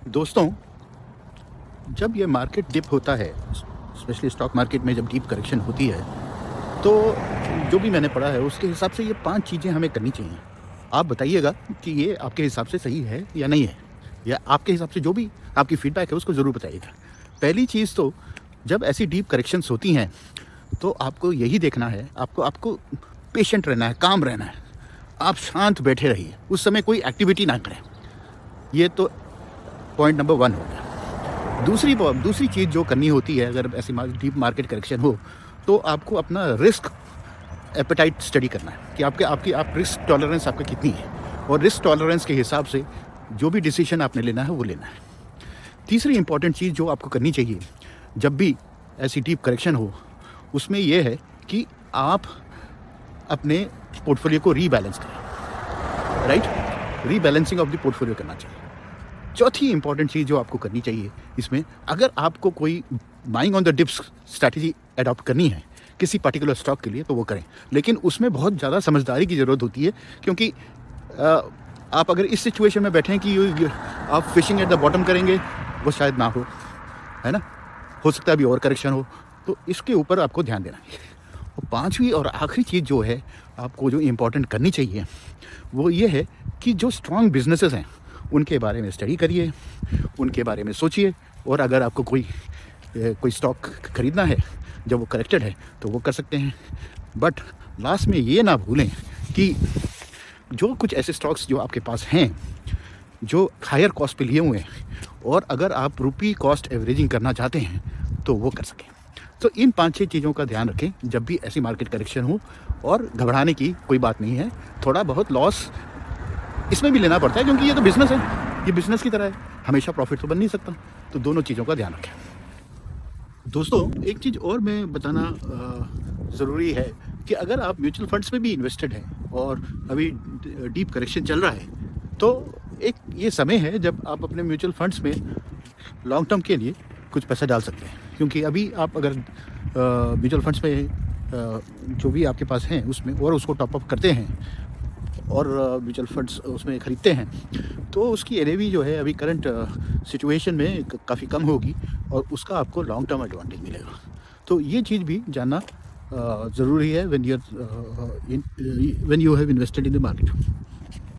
दोस्तों, जब ये मार्केट डिप होता है, स्पेशली स्टॉक मार्केट में जब डीप करेक्शन होती है, तो जो भी मैंने पढ़ा है उसके हिसाब से ये 5 चीज़ें हमें करनी चाहिए। आप बताइएगा कि ये आपके हिसाब से सही है या नहीं है? या आपके हिसाब से जो भी आपकी फीडबैक है उसको ज़रूर बताइएगा। पहली चीज़ तो जब ऐसी डीप करेक्शंस होती हैं, तो आपको यही देखना है, आपको आपको पेशेंट रहना है, काम रहना है। आप शांत बैठे रहिए, उस समय कोई एक्टिविटी ना करें। ये तो पॉइंट नंबर 1 हो गया। दूसरी चीज़ जो करनी होती है अगर ऐसी डीप मार्केट करेक्शन हो, तो आपको अपना रिस्क एपेटाइट स्टडी करना है कि आप रिस्क टॉलरेंस आपका कितनी है, और रिस्क टॉलरेंस के हिसाब से जो भी डिसीजन आपने लेना है वो लेना है। तीसरी इंपॉर्टेंट चीज़ जो आपको करनी चाहिए जब भी ऐसी डीप करेक्शन हो, उसमें यह है कि आप अपने पोर्टफोलियो को रीबैलेंस करें, right? Rebalancing of the portfolio करना चाहिए। चौथी इंपॉर्टेंट चीज़ जो आपको करनी चाहिए इसमें, अगर आपको कोई buying on the dips strategy adopt करनी है किसी पर्टिकुलर स्टॉक के लिए, तो वो करें, लेकिन उसमें बहुत ज़्यादा समझदारी की ज़रूरत होती है, क्योंकि आप अगर इस सिचुएशन में बैठें कि आप फिशिंग एट द बॉटम करेंगे, वो शायद ना हो, है ना? हो सकता है अभी और करेक्शन हो, तो इसके ऊपर आपको ध्यान देना है। और पाँचवीं और आखिरी चीज़ जो है आपको जो इम्पोर्टेंट करनी चाहिए, वो ये है कि जो स्ट्रॉन्ग बिजनेसेस हैं उनके बारे में स्टडी करिए, उनके बारे में सोचिए, और अगर आपको कोई स्टॉक खरीदना है जब वो करेक्टेड है तो वो कर सकते हैं। बट लास्ट में ये ना भूलें कि जो कुछ ऐसे स्टॉक्स जो आपके पास हैं जो हायर कॉस्ट पे लिए हुए हैं, और अगर आप रुपी कॉस्ट एवरेजिंग करना चाहते हैं तो वो कर सकें। तो इन 5-6 चीज़ों का ध्यान रखें जब भी ऐसी मार्केट करेक्शन हो, और घबराने की कोई बात नहीं है। थोड़ा बहुत लॉस इसमें भी लेना पड़ता है, क्योंकि ये तो बिज़नेस है, ये बिज़नेस की तरह है, हमेशा प्रॉफिट तो बन नहीं सकता। तो दोनों चीज़ों का ध्यान रखें। दोस्तों, एक चीज़ और मैं बताना ज़रूरी है कि अगर आप म्यूचुअल फंड्स में भी इन्वेस्टेड हैं और अभी डीप करेक्शन चल रहा है, तो एक ये समय है जब आप अपने म्यूचुअल फंड्स में लॉन्ग टर्म के लिए कुछ पैसा डाल सकते हैं। क्योंकि अभी आप अगर म्यूचुअल फंड्स में जो भी आपके पास हैं उसमें और उसको टॉप अप करते हैं और म्यूचुअल फंड्स उसमें ख़रीदते हैं, तो उसकी एनएवी जो है अभी करंट सिचुएशन में काफ़ी कम होगी, और उसका आपको लॉन्ग टर्म एडवांटेज मिलेगा। तो ये चीज़ भी जानना ज़रूरी है when you have invested in the market.